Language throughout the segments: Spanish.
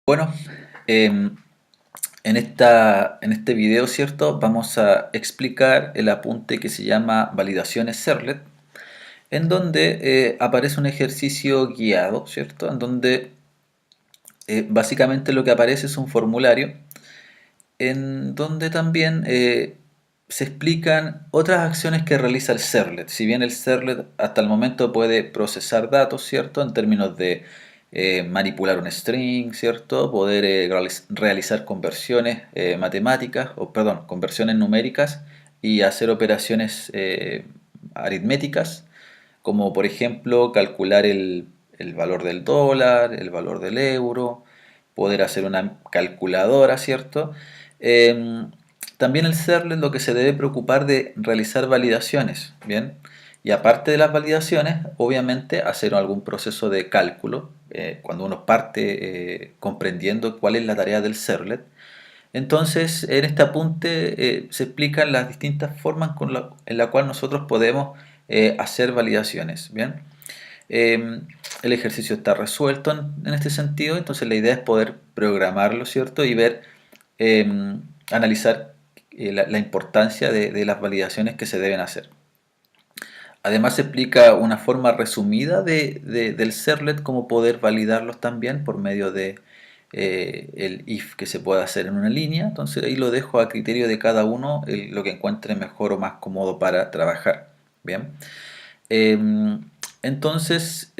Bueno, en este video, ¿cierto? Vamos a explicar el apunte que se llama Validaciones Servlet, en donde aparece un ejercicio guiado, ¿cierto? En donde básicamente lo que aparece es un formulario, en donde también se explican otras acciones que realiza el Servlet. Si bien el Servlet hasta el momento puede procesar datos, ¿cierto? En términos de manipular un string, ¿cierto? Poder realizar conversiones matemáticas, o perdón, conversiones numéricas y hacer operaciones aritméticas, como por ejemplo calcular el valor del dólar, el valor del euro, poder hacer una calculadora, ¿cierto? Eh, También el servlet lo que se debe preocupar de realizar validaciones, ¿bien? Y aparte de las validaciones, obviamente hacer algún proceso de cálculo, cuando uno parte comprendiendo cuál es la tarea del servlet. Entonces, en este apunte se explican las distintas formas en la cual nosotros podemos hacer validaciones, ¿bien? Eh, el ejercicio está resuelto en este sentido, entonces la idea es poder programarlo, ¿cierto? Y ver, eh, analizar la importancia de las validaciones que se deben hacer. Además se explica una forma resumida del servlet, cómo poder validarlos también por medio de el if que se puede hacer en una línea. Entonces ahí lo dejo a criterio de cada uno, lo que encuentre mejor o más cómodo para trabajar. Bien. Eh, entonces,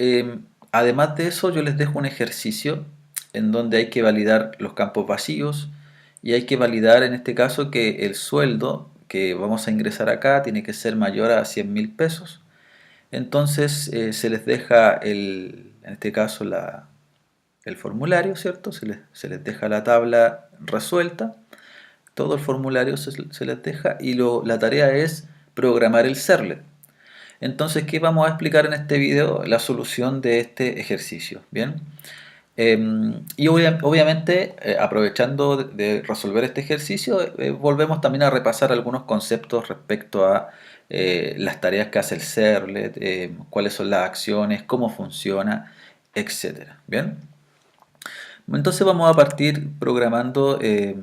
además de eso, yo les dejo un ejercicio en donde hay que validar los campos vacíos y hay que validar en este caso que el sueldo que vamos a ingresar acá tiene que ser mayor a 100.000 pesos. Entonces se les deja en este caso el formulario, ¿cierto? Se les deja la tabla resuelta, todo el formulario se les deja y la tarea es programar el servlet. Entonces, ¿qué vamos a explicar en este video? La solución de este ejercicio, ¿bien? Y obviamente, aprovechando de resolver este ejercicio, volvemos también a repasar algunos conceptos respecto a las tareas que hace el servlet, cuáles son las acciones, cómo funciona, etcétera. ¿Bien? Entonces vamos a partir programando el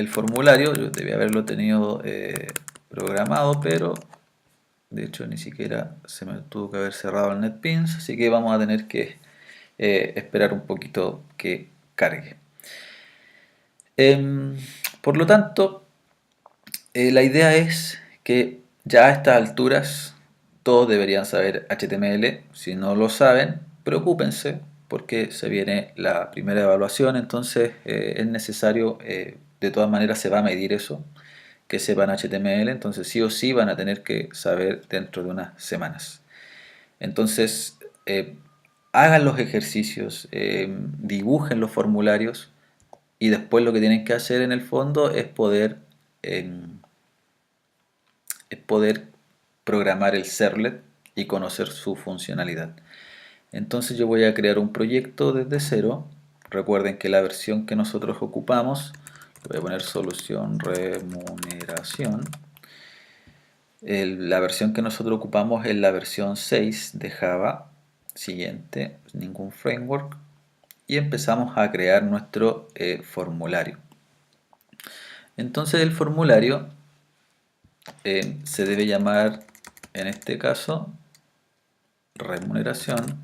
formulario. Yo debía haberlo tenido programado, pero de hecho ni siquiera se me tuvo que haber cerrado el NetBeans, así que vamos a tener que esperar un poquito que cargue. Em, por lo tanto, la idea es que ya a estas alturas todos deberían saber HTML. Si no lo saben, preocúpense porque se viene la primera evaluación, entonces es necesario, de todas maneras se va a medir eso, que sepan HTML, entonces sí o sí van a tener que saber dentro de unas semanas. Entonces, hagan los ejercicios, dibujen los formularios y después lo que tienen que hacer en el fondo es poder programar el servlet y conocer su funcionalidad. Entonces yo voy a crear un proyecto desde cero. Recuerden que la versión que nosotros ocupamos, voy a poner solución remuneración. La versión que nosotros ocupamos es la versión 6 de Java. Siguiente, ningún framework. Y empezamos a crear nuestro formulario. Entonces el formulario se debe llamar, en este caso, remuneración.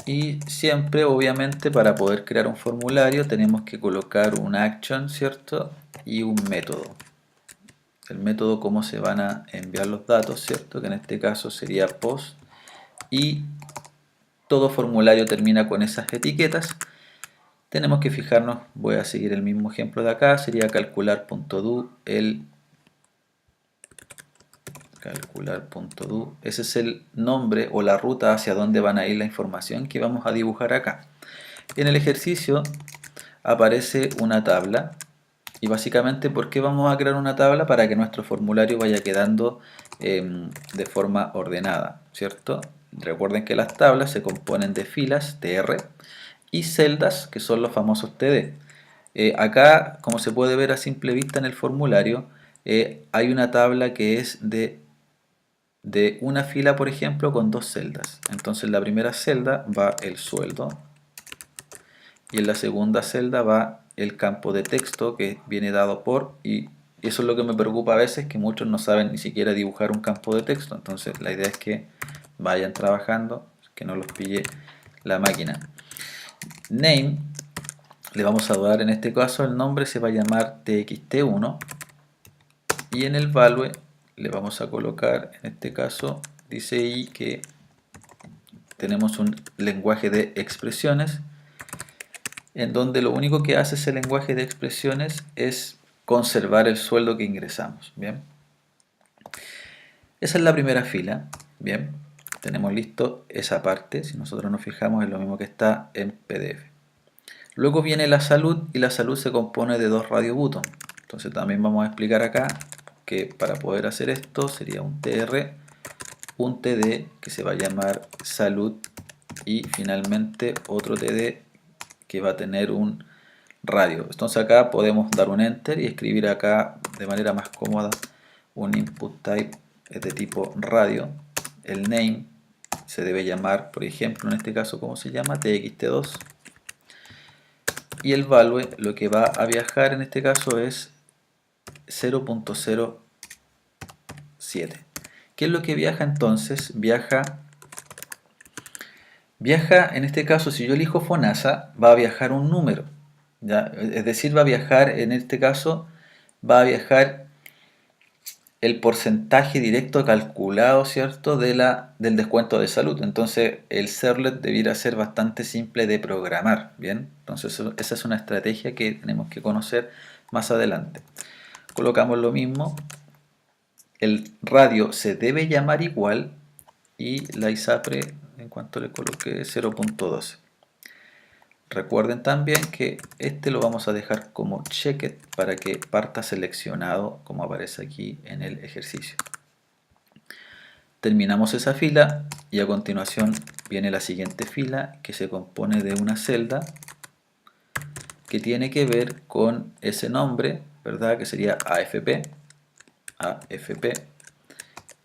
Y siempre, obviamente, para poder crear un formulario tenemos que colocar un action, ¿cierto? Y un método. El método cómo se van a enviar los datos, ¿cierto? Que en este caso sería post. Y todo formulario termina con esas etiquetas. Tenemos que fijarnos, voy a seguir el mismo ejemplo de acá, sería calcular.do, calcular.do, ese es el nombre o la ruta hacia donde van a ir la información que vamos a dibujar acá. En el ejercicio aparece una tabla y básicamente ¿por qué vamos a crear una tabla? Para que nuestro formulario vaya quedando de forma ordenada, ¿cierto? Recuerden que las tablas se componen de filas, tr, y celdas, que son los famosos td. Acá, como se puede ver a simple vista en el formulario, hay una tabla que es de una fila, por ejemplo, con dos celdas. Entonces en la primera celda va el sueldo y en la segunda celda va el campo de texto que viene dado por, y eso es lo que me preocupa a veces, que muchos no saben ni siquiera dibujar un campo de texto. Entonces la idea es que vayan trabajando, que no los pille la máquina. Name, le vamos a dar en este caso el nombre, se va a llamar txt1, y en el value le vamos a colocar, en este caso dice ahí que tenemos un lenguaje de expresiones, en donde lo único que hace ese lenguaje de expresiones es conservar el sueldo que ingresamos. Bien, esa es la primera fila. Bien, tenemos listo esa parte. Si nosotros nos fijamos, es lo mismo que está en PDF. Luego viene la salud, y la salud se compone de dos radio button. Entonces también vamos a explicar acá que para poder hacer esto sería un tr, un td que se va a llamar salud, y finalmente otro td que va a tener un radio. Entonces acá podemos dar un enter y escribir acá de manera más cómoda un input type de tipo radio. El name se debe llamar, por ejemplo, en este caso, ¿cómo se llama? txt2. Y el value, lo que va a viajar en este caso es 0.07. ¿Qué es lo que viaja entonces? Viaja en este caso, si yo elijo FONASA, va a viajar un número, ¿ya? Es decir, va a viajar, en este caso, va a viajar el porcentaje directo calculado, ¿cierto?, del descuento de salud. Entonces el servlet debiera ser bastante simple de programar, ¿bien? Entonces esa es una estrategia que tenemos que conocer más adelante. Colocamos lo mismo, el radio se debe llamar igual, y la ISAPRE, en cuanto le coloque 0.12. Recuerden también que este lo vamos a dejar como checked para que parta seleccionado como aparece aquí en el ejercicio. Terminamos esa fila y a continuación viene la siguiente fila, que se compone de una celda que tiene que ver con ese nombre, ¿verdad?, que sería AFP,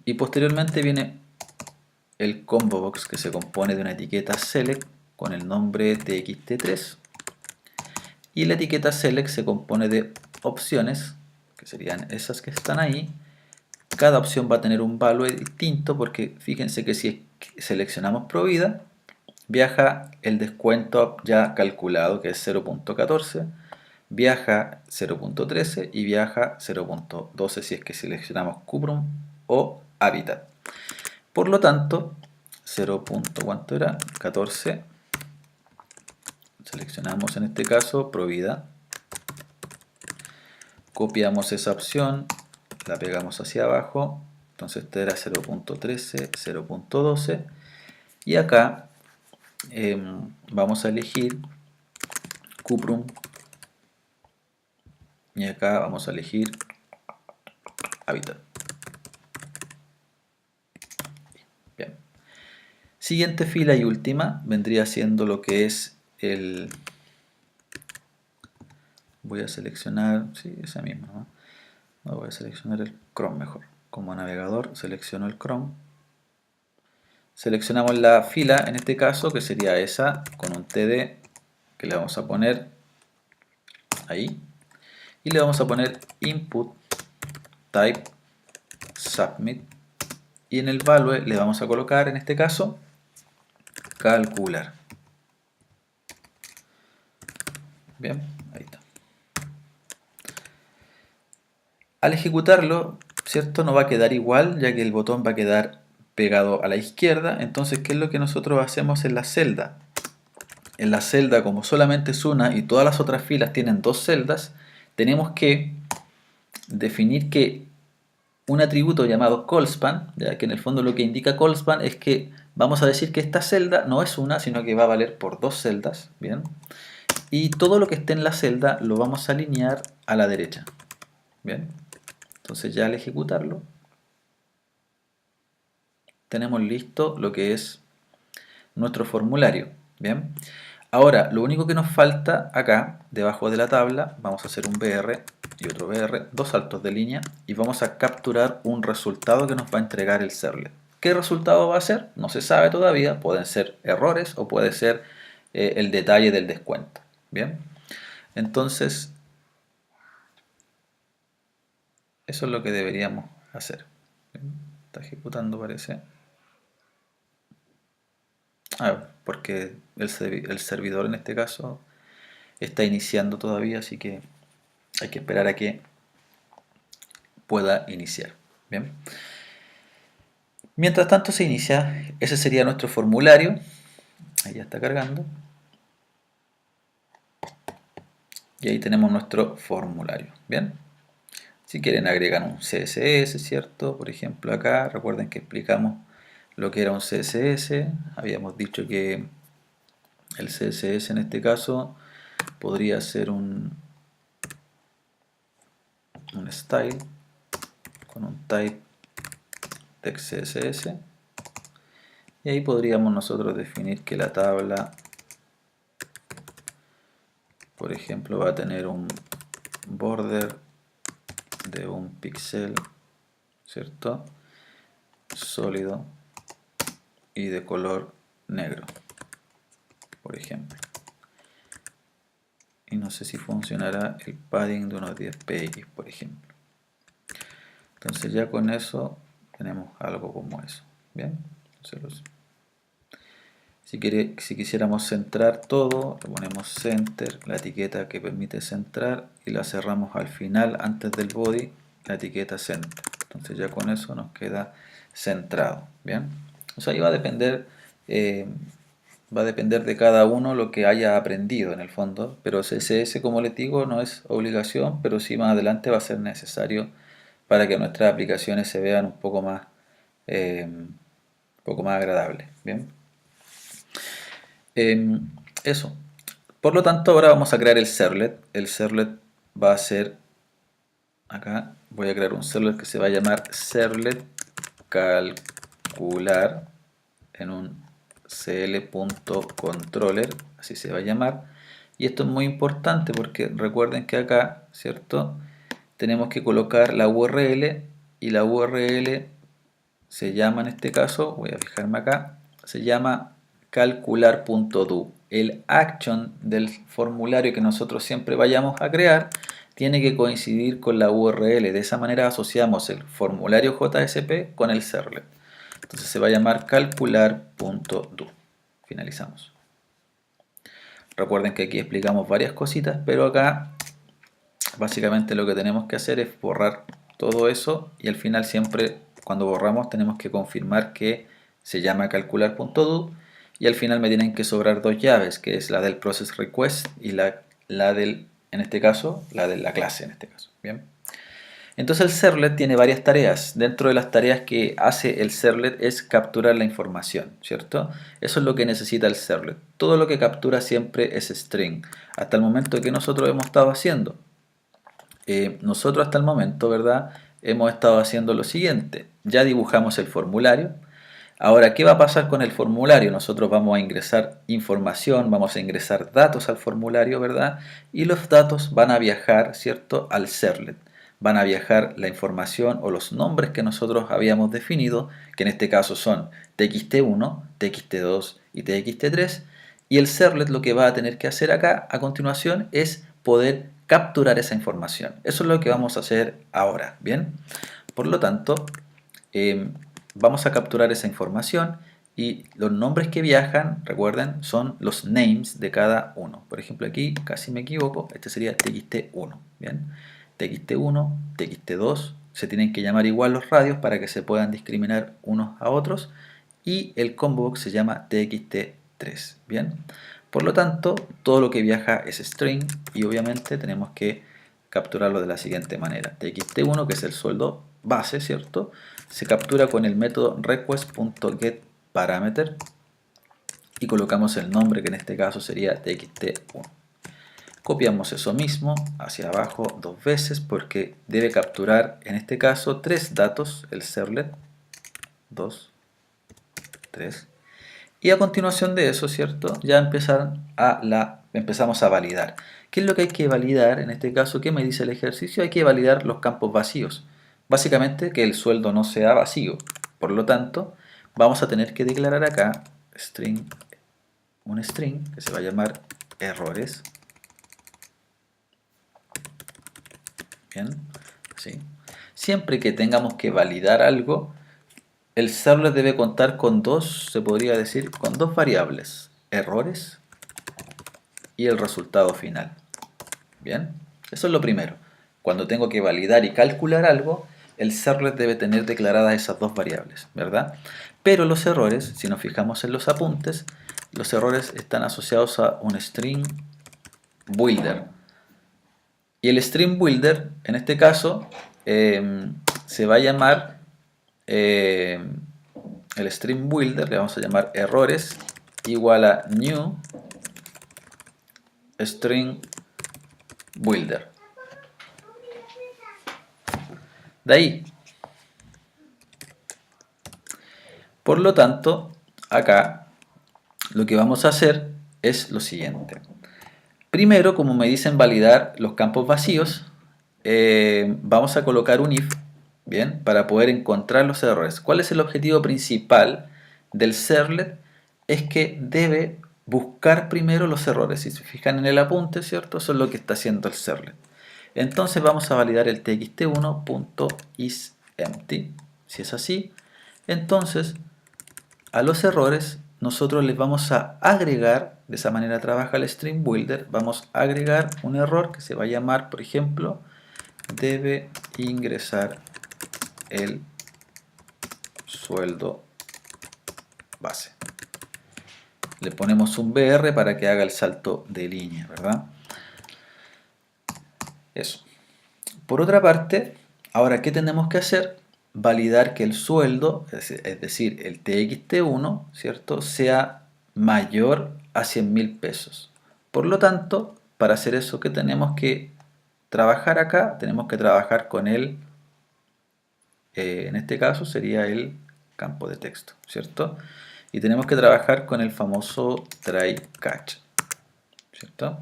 y posteriormente viene el combo box, que se compone de una etiqueta select con el nombre txt3, y la etiqueta select se compone de opciones, que serían esas que están ahí. Cada opción va a tener un value distinto, porque fíjense que si seleccionamos Provida, viaja el descuento ya calculado, que es 0.14, viaja 0.13 y viaja 0.12 si es que seleccionamos Cuprum o Habitat. Por lo tanto, 0. ¿Cuánto era? 14. Seleccionamos en este caso Provida. Copiamos esa opción, la pegamos hacia abajo. Entonces este era 0.13, 0.12. Y acá vamos a elegir Cuprum. Y acá vamos a elegir Habitat. Bien. Siguiente fila y última vendría siendo lo que es el... Voy a seleccionar, sí, esa misma, ¿no? No, voy a seleccionar el Chrome mejor. Como navegador selecciono el Chrome. Seleccionamos la fila, en este caso, que sería esa, con un TD, que le vamos a poner ahí. Y le vamos a poner input type submit. Y en el value le vamos a colocar, en este caso, calcular. Bien, ahí está. Al ejecutarlo, ¿cierto?, no va a quedar igual, ya que el botón va a quedar pegado a la izquierda. Entonces, ¿qué es lo que nosotros hacemos en la celda? En la celda, como solamente es una y todas las otras filas tienen dos celdas, tenemos que definir que un atributo llamado callspan, ya que en el fondo lo que indica callspan es que vamos a decir que esta celda no es una, sino que va a valer por dos celdas, ¿bien? Y todo lo que esté en la celda lo vamos a alinear a la derecha, ¿bien? Entonces ya al ejecutarlo tenemos listo lo que es nuestro formulario, ¿bien? Ahora, lo único que nos falta acá, debajo de la tabla, vamos a hacer un BR y otro BR, dos saltos de línea, y vamos a capturar un resultado que nos va a entregar el servlet. ¿Qué resultado va a ser? No se sabe todavía, pueden ser errores o puede ser el detalle del descuento. Bien, entonces eso es lo que deberíamos hacer. Bien, está ejecutando, parece. Porque el servidor en este caso está iniciando todavía, así que hay que esperar a que pueda iniciar. Bien. Mientras tanto se inicia, ese sería nuestro formulario. Ahí ya está cargando. Y ahí tenemos nuestro formulario. Bien. Si quieren agregar un CSS, ¿cierto? Por ejemplo acá, recuerden que explicamos lo que era un CSS. Habíamos dicho que el CSS en este caso podría ser un style con un type text CSS. Y ahí podríamos nosotros definir que la tabla, por ejemplo, va a tener un border de un píxel, ¿cierto? Sólido y de color negro, por ejemplo. Y no sé si funcionará el padding de unos 10 px, por ejemplo. Entonces ya con eso tenemos algo como eso. Bien, entonces si quisiéramos centrar todo, le ponemos center, la etiqueta que permite centrar, y la cerramos al final, antes del body, la etiqueta center. Entonces ya con eso nos queda centrado. Bien, o sea, ahí va a depender de cada uno lo que haya aprendido en el fondo, pero CSS, como les digo, no es obligación, pero sí más adelante va a ser necesario para que nuestras aplicaciones se vean un poco más agradables. Bien. Eso. Por lo tanto, ahora vamos a crear el servlet. El servlet va a ser, acá voy a crear un servlet que se va a llamar servlet calcular en un cl.controller, así se va a llamar. Y esto es muy importante porque recuerden que acá, ¿cierto? Tenemos que colocar la URL, y la URL se llama, en este caso, voy a fijarme acá, se llama calcular.do. El action del formulario que nosotros siempre vayamos a crear tiene que coincidir con la URL. De esa manera asociamos el formulario JSP con el servlet. Entonces se va a llamar calcular.do. Finalizamos. Recuerden que aquí explicamos varias cositas, pero acá básicamente lo que tenemos que hacer es borrar todo eso, y al final siempre cuando borramos tenemos que confirmar que se llama calcular.do, y al final me tienen que sobrar dos llaves, que es la del process request y la del, en este caso, la de la clase en este caso. Bien. Entonces el servlet tiene varias tareas. Dentro de las tareas que hace el servlet es capturar la información, ¿cierto? Eso es lo que necesita el servlet. Todo lo que captura siempre es string. Hasta el momento que nosotros hemos estado haciendo. Nosotros hasta el momento, ¿verdad? Hemos estado haciendo lo siguiente. Ya dibujamos el formulario. Ahora, ¿qué va a pasar con el formulario? Nosotros vamos a ingresar información, vamos a ingresar datos al formulario, ¿verdad? Y los datos van a viajar, ¿cierto?, al servlet. Van a viajar la información o los nombres que nosotros habíamos definido, que en este caso son txt1, txt2 y txt3. Y el servlet lo que va a tener que hacer acá, a continuación, es poder capturar esa información. Eso es lo que vamos a hacer ahora, ¿bien? Por lo tanto, vamos a capturar esa información, y los nombres que viajan, recuerden, son los names de cada uno. Por ejemplo, aquí casi me equivoco, este sería txt1, ¿bien? txt1, txt2, se tienen que llamar igual los radios para que se puedan discriminar unos a otros, y el combo box se llama txt3, ¿bien? Por lo tanto, todo lo que viaja es string, y obviamente tenemos que capturarlo de la siguiente manera. txt1, que es el sueldo base, ¿cierto?, se captura con el método request.getParameter y colocamos el nombre, que en este caso sería txt1. Copiamos eso mismo hacia abajo dos veces porque debe capturar en este caso tres datos, el servlet, 2, 3, Y a continuación de eso, ¿cierto? Ya empezamos a validar. ¿Qué es lo que hay que validar? En este caso, ¿qué me dice el ejercicio? Hay que validar los campos vacíos. Básicamente que el sueldo no sea vacío. Por lo tanto, vamos a tener que declarar acá un string que se va a llamar errores. Bien, así. Siempre que tengamos que validar algo, el servlet debe contar con se podría decir, con dos variables, errores y el resultado final. Bien, eso es lo primero. Cuando tengo que validar y calcular algo, el servlet debe tener declaradas esas dos variables, ¿verdad? Pero los errores, si nos fijamos en los apuntes, los errores están asociados a un string builder. Y el string builder, en este caso, se va a llamar, el string builder, le vamos a llamar errores, igual a new string builder. De ahí. Por lo tanto, acá lo que vamos a hacer es lo siguiente. Primero, como me dicen validar los campos vacíos, vamos a colocar un if, bien, para poder encontrar los errores. ¿Cuál es el objetivo principal del servlet? Es que debe buscar primero los errores. Si se fijan en el apunte, ¿cierto? Eso es lo que está haciendo el servlet. Entonces vamos a validar el txt1.isEmpty. Si es así, entonces a los errores nosotros les vamos a agregar, de esa manera trabaja el string builder, vamos a agregar un error que se va a llamar, por ejemplo, debe ingresar el sueldo base. Le ponemos un BR para que haga el salto de línea, ¿verdad? Eso. Por otra parte, ahora, ¿qué tenemos que hacer? Validar que el sueldo, es decir, el TXT1, ¿cierto?, sea mayor a 100.000 pesos. Por lo tanto, para hacer eso, ¿qué tenemos que trabajar acá? Tenemos que trabajar con en este caso sería el campo de texto, ¿cierto? Y tenemos que trabajar con el famoso try catch, ¿cierto?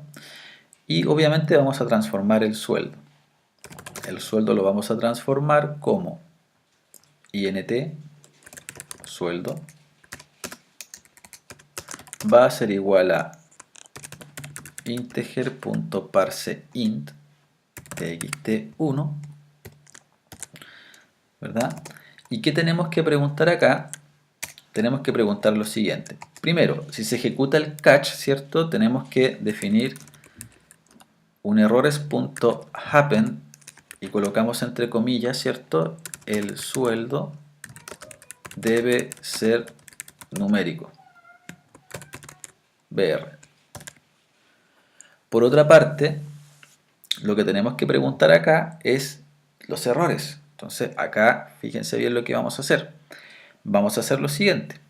Y obviamente vamos a transformar el sueldo. El sueldo lo vamos a transformar como int sueldo va a ser igual a integer.parseInt txt1, ¿verdad? ¿Y qué tenemos que preguntar acá? Tenemos que preguntar lo siguiente. Primero, si se ejecuta el catch, ¿cierto? Tenemos que definir un errores.happen y colocamos entre comillas, ¿cierto? El sueldo debe ser numérico. BR. Por otra parte, lo que tenemos que preguntar acá es los errores. Entonces acá fíjense bien lo que vamos a hacer. Vamos a hacer lo siguiente.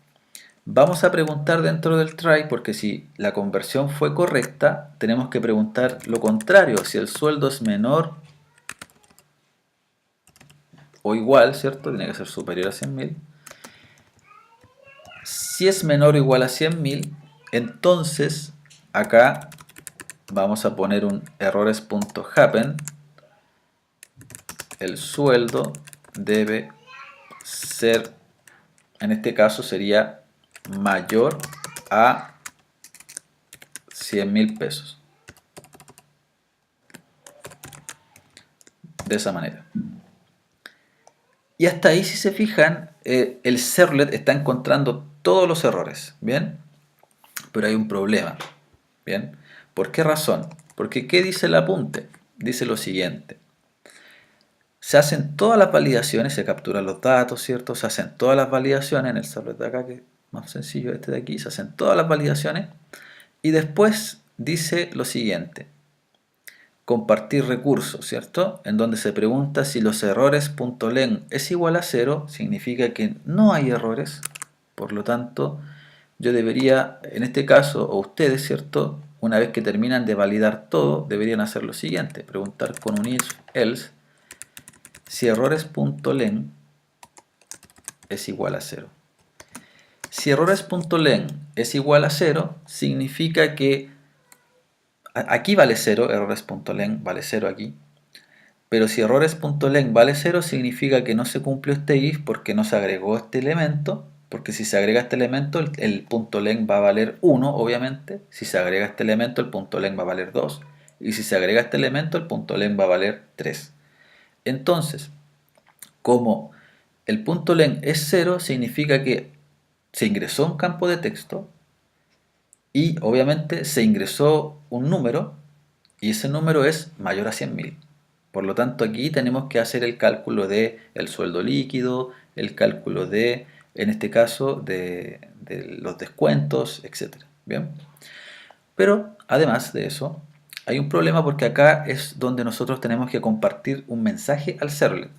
Vamos a preguntar dentro del try, porque si la conversión fue correcta, tenemos que preguntar lo contrario, si el sueldo es menor o igual, ¿cierto? Tiene que ser superior a 100.000. Si es menor o igual a 100.000, entonces acá vamos a poner un errores.happen. El sueldo debe ser, en este caso sería mayor a 100.000 pesos. De esa manera. Y hasta ahí, si se fijan, el servlet está encontrando todos los errores, ¿bien? Pero hay un problema, ¿bien? ¿Por qué razón? Porque ¿qué dice el apunte? Dice lo siguiente. Se hacen todas las validaciones, se capturan los datos, ¿cierto? Se hacen todas las validaciones en el servlet de acá, que es más sencillo este de aquí, se hacen todas las validaciones y después dice lo siguiente. Compartir recursos, ¿cierto? En donde se pregunta si los errores.len es igual a 0, significa que no hay errores, por lo tanto, yo debería, en este caso, o ustedes, ¿cierto? Una vez que terminan de validar todo, deberían hacer lo siguiente, preguntar con un if else si errores.len es igual a 0. Si errores.len es igual a 0, significa que aquí vale 0, errores.len vale 0 aquí. Pero si errores.len vale 0, significa que no se cumplió este if porque no se agregó este elemento. Porque si se agrega este elemento, el punto len va a valer 1, obviamente. Si se agrega este elemento, el punto len va a valer 2. Y si se agrega este elemento, el punto len va a valer 3. Entonces, como el punto len es 0, significa que se ingresó un campo de texto y obviamente se ingresó un número y ese número es mayor a 100.000. Por lo tanto, aquí tenemos que hacer el cálculo de el sueldo líquido, el cálculo de, en este caso, de los descuentos, etc. ¿Bien? Pero, además de eso, hay un problema porque acá es donde nosotros tenemos que compartir un mensaje al servlet,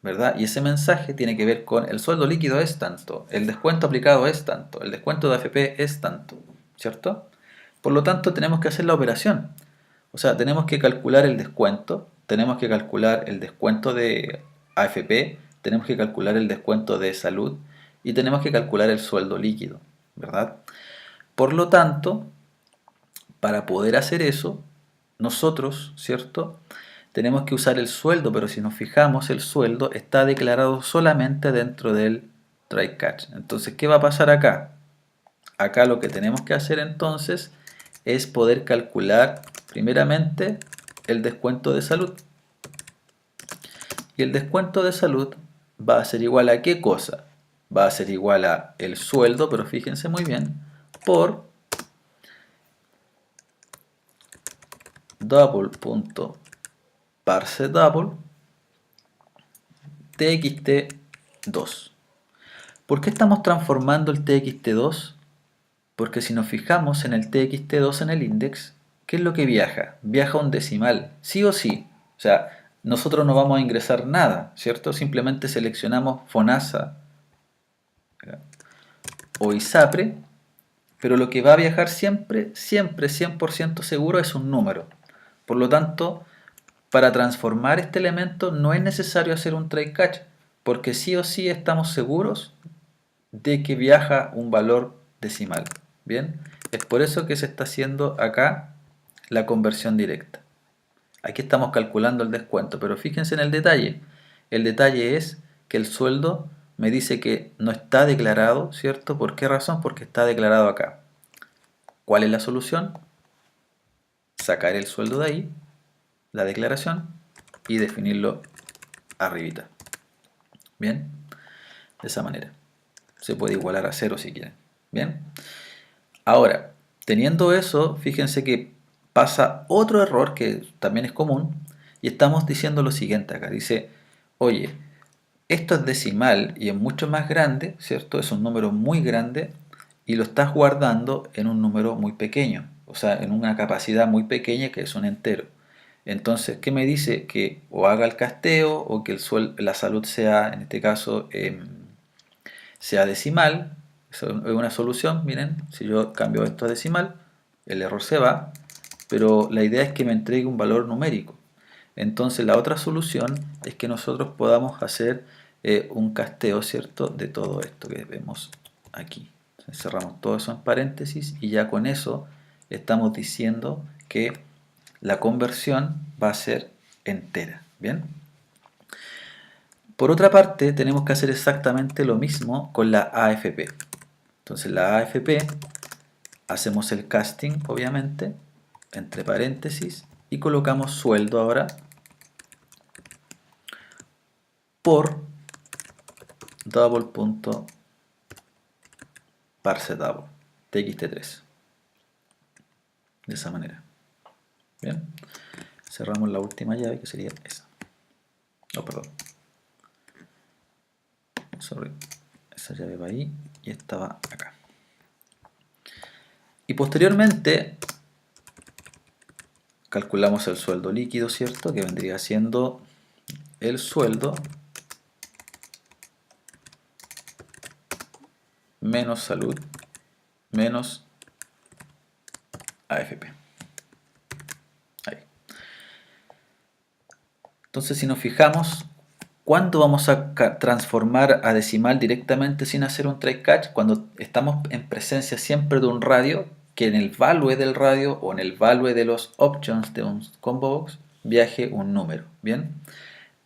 ¿verdad? Y ese mensaje tiene que ver con el sueldo líquido es tanto, el descuento aplicado es tanto, el descuento de AFP es tanto, ¿cierto? Por lo tanto, tenemos que hacer la operación. O sea, tenemos que calcular el descuento, tenemos que calcular el descuento de AFP, tenemos que calcular el descuento de salud y tenemos que calcular el sueldo líquido, ¿verdad? Por lo tanto, para poder hacer eso, nosotros, ¿cierto? Tenemos que usar el sueldo, pero si nos fijamos, el sueldo está declarado solamente dentro del try catch. Entonces, ¿qué va a pasar acá? Acá lo que tenemos que hacer entonces es poder calcular primeramente el descuento de salud. Y el descuento de salud va a ser igual a ¿qué cosa? Va a ser igual a el sueldo, pero fíjense muy bien, por double.parseDouble txt2. ¿Por qué estamos transformando el txt2? Porque si nos fijamos en el txt2 en el index, ¿qué es lo que viaja? Viaja un decimal, sí o sí. O sea, nosotros no vamos a ingresar nada, ¿cierto? Simplemente seleccionamos FONASA o ISAPRE, pero lo que va a viajar siempre, siempre 100% seguro es un número. Por lo tanto, para transformar este elemento no es necesario hacer un try catch, porque sí o sí estamos seguros de que viaja un valor decimal. Bien, es por eso que se está haciendo acá la conversión directa. Aquí estamos calculando el descuento, pero fíjense en el detalle. El detalle es que el sueldo me dice que no está declarado, ¿cierto? ¿Por qué razón? Porque está declarado acá. ¿Cuál es la solución? Sacar el sueldo de ahí, la declaración, y definirlo arribita. Bien, de esa manera. Se puede igualar a 0 si quieren. Bien. Ahora, teniendo eso, fíjense que pasa otro error que también es común y estamos diciendo lo siguiente acá. Dice, oye, esto es decimal y es mucho más grande, ¿cierto? Es un número muy grande y lo estás guardando en un número muy pequeño, o sea, en una capacidad muy pequeña que es un entero. Entonces, ¿qué me dice? Que o haga el casteo o que la salud sea, en este caso, sea decimal. Eso es una solución, miren, si yo cambio esto a decimal, el error se va, pero la idea es que me entregue un valor numérico. Entonces la otra solución es que nosotros podamos hacer un casteo, ¿cierto?, de todo esto que vemos aquí. Entonces, cerramos todo eso en paréntesis y ya con eso estamos diciendo que la conversión va a ser entera. ¿Bien? Por otra parte, tenemos que hacer exactamente lo mismo con la AFP. Entonces la AFP, hacemos el casting, obviamente, entre paréntesis, y colocamos sueldo ahora por double.parseDouble, txt3. De esa manera. Bien. Cerramos la última llave que sería esa. Oh, perdón. Sorry. Esa llave va ahí y esta va acá. Y posteriormente calculamos el sueldo líquido, ¿cierto? Que vendría siendo el sueldo menos salud menos AFP. Ahí. Entonces, si nos fijamos, ¿Cuándo vamos a transformar a decimal directamente sin hacer un try catch? Cuando estamos en presencia siempre de un radio, que en el value del radio o en el value de los options de un combo box viaje un número. Bien,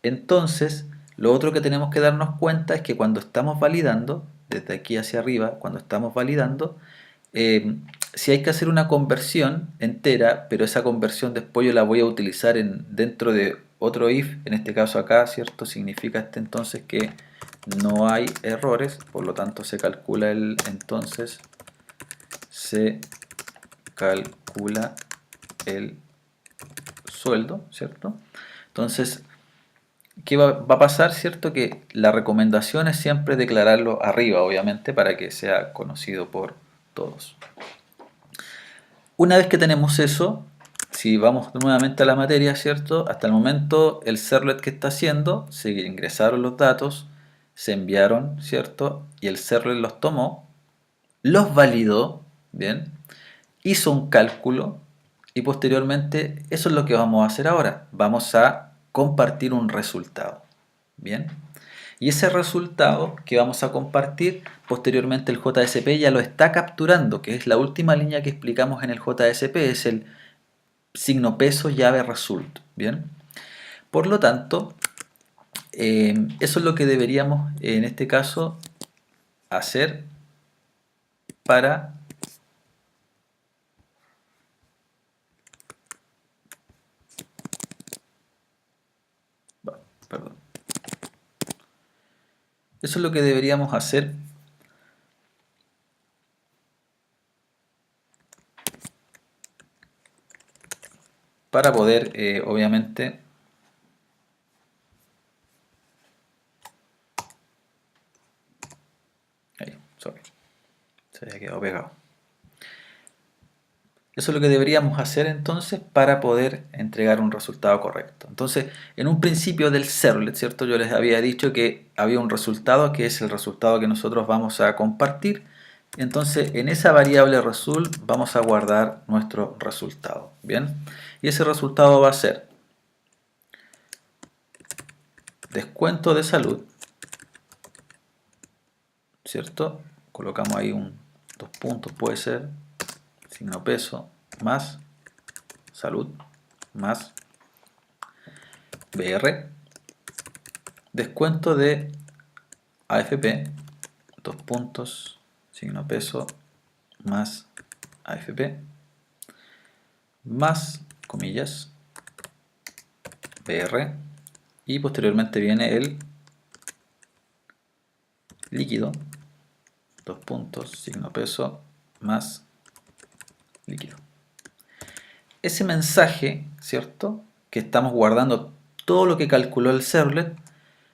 entonces lo otro que tenemos que darnos cuenta es que cuando estamos validando, desde aquí hacia arriba, cuando estamos validando, si hay que hacer una conversión entera, pero esa conversión después yo la voy a utilizar dentro de otro if, en este caso acá, ¿cierto? Significa entonces que no hay errores, por lo tanto se calcula se calcula el sueldo, ¿cierto? Entonces, ¿qué va a pasar, cierto? Que la recomendación es siempre declararlo arriba, obviamente, para que sea conocido por todos. Una vez que tenemos eso, si vamos nuevamente a la materia, ¿cierto? Hasta el momento el servlet que está haciendo, se ingresaron los datos, se enviaron, ¿cierto? Y el servlet los tomó, los validó, ¿bien? Hizo un cálculo y posteriormente eso es lo que vamos a hacer ahora. Vamos a compartir un resultado, ¿bien? Y ese resultado que vamos a compartir, posteriormente el JSP ya lo está capturando, que es la última línea que explicamos en el JSP, es el signo peso llave result. Bien, por lo tanto, eso es lo que deberíamos en este caso hacer para perdón. Eso es lo que deberíamos hacer para poder, obviamente, ahí, sorry, se había quedado pegado. Eso es lo que deberíamos hacer entonces para poder entregar un resultado correcto. Entonces, en un principio del servlet, ¿cierto? Yo les había dicho que había un resultado que es el resultado que nosotros vamos a compartir. Entonces, en esa variable result vamos a guardar nuestro resultado. ¿Bien? Y ese resultado va a ser descuento de salud, ¿cierto? Colocamos ahí dos puntos, puede ser, signo peso, más salud, más BR, descuento de AFP, dos puntos, signo peso, más AFP, más comillas, BR, y posteriormente viene el líquido, dos puntos, signo peso, más líquido. Ese mensaje, ¿cierto? Que estamos guardando todo lo que calculó el servlet,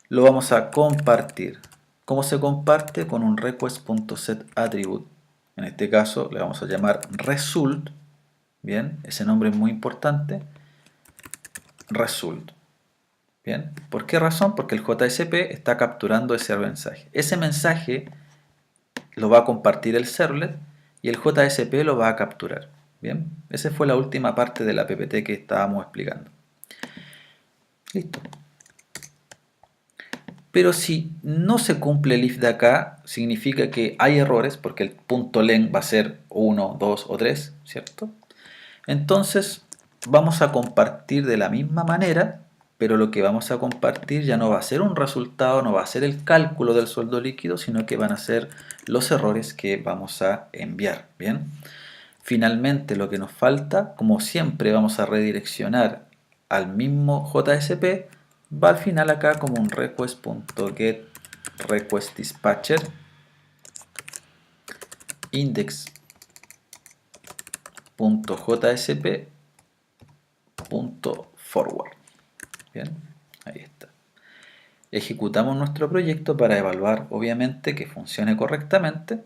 lo vamos a compartir. ¿Cómo se comparte? Con un request.setAttribute. En este caso le vamos a llamar result. Bien, ese nombre es muy importante. Result. Bien, ¿por qué razón? Porque el JSP está capturando ese mensaje. Ese mensaje lo va a compartir el servlet y el JSP lo va a capturar. Bien, esa fue la última parte de la PPT que estábamos explicando. Listo. Pero si no se cumple el if de acá, significa que hay errores, porque el punto len va a ser 1, 2 o 3, ¿cierto? Entonces vamos a compartir de la misma manera, pero lo que vamos a compartir ya no va a ser un resultado, no va a ser el cálculo del sueldo líquido, sino que van a ser los errores que vamos a enviar, ¿bien? Finalmente lo que nos falta, como siempre vamos a redireccionar al mismo JSP, va al final acá como un request.get request dispatcher index.jsp.forward. Bien, ahí está. Ejecutamos nuestro proyecto para evaluar, obviamente, que funcione correctamente.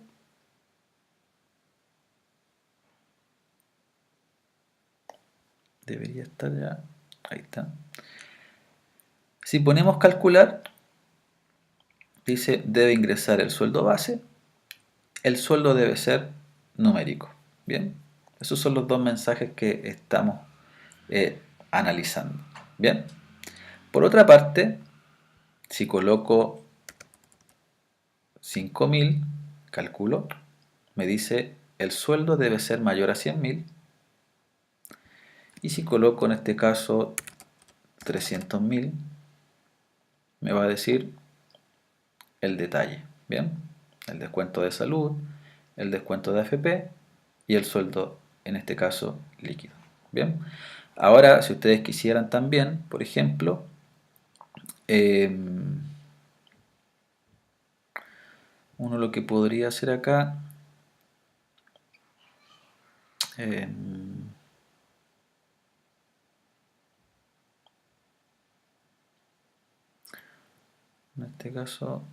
Debería estar ya. Ahí está. Si ponemos calcular, dice debe ingresar el sueldo base. El sueldo debe ser numérico. Bien, esos son los dos mensajes que estamos analizando. Bien, por otra parte, Si coloco 5.000, calculo, me dice el sueldo debe ser mayor a 100.000. Y si coloco en este caso 300.000, me va a decir el detalle. Bien, el descuento de salud, el descuento de AFP y el sueldo, en este caso, líquido. Bien, ahora si ustedes quisieran también, por ejemplo, uno lo que podría hacer acá, en este caso,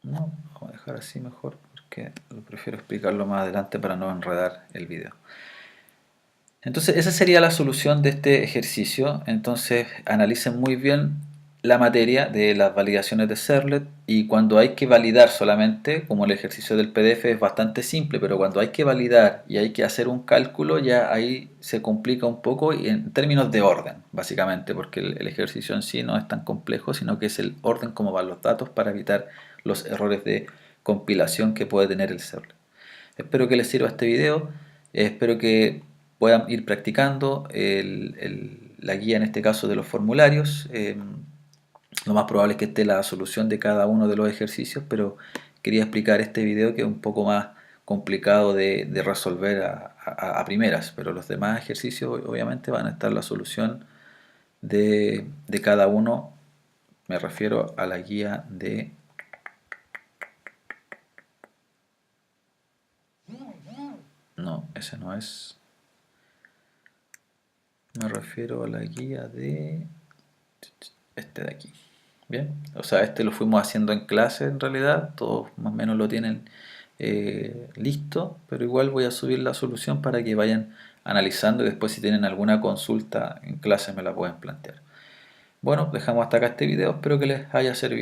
no, vamos a dejar así mejor porque lo prefiero explicarlo más adelante para no enredar el video. Entonces esa sería la solución de este ejercicio. Entonces analicen muy bien la materia de las validaciones de Serlet, y cuando hay que validar solamente, como el ejercicio del PDF es bastante simple, pero cuando hay que validar y hay que hacer un cálculo, ya ahí se complica un poco, y en términos de orden, básicamente, porque el ejercicio en sí no es tan complejo, sino que es el orden como van los datos para evitar los errores de compilación que puede tener el Serlet. Espero que les sirva este video, espero que puedan ir practicando la guía, en este caso de los formularios. Lo más probable es que esté la solución de cada uno de los ejercicios, pero quería explicar este video que es un poco más complicado de resolver a primeras, pero los demás ejercicios obviamente van a estar la solución de cada uno. Me refiero a la guía de... No, ese no es. Me refiero a la guía de este de aquí. Bien, o sea, este lo fuimos haciendo en clase en realidad, todos más o menos lo tienen listo, pero igual voy a subir la solución para que vayan analizando, y después si tienen alguna consulta en clase me la pueden plantear. Bueno, dejamos hasta acá este video, espero que les haya servido.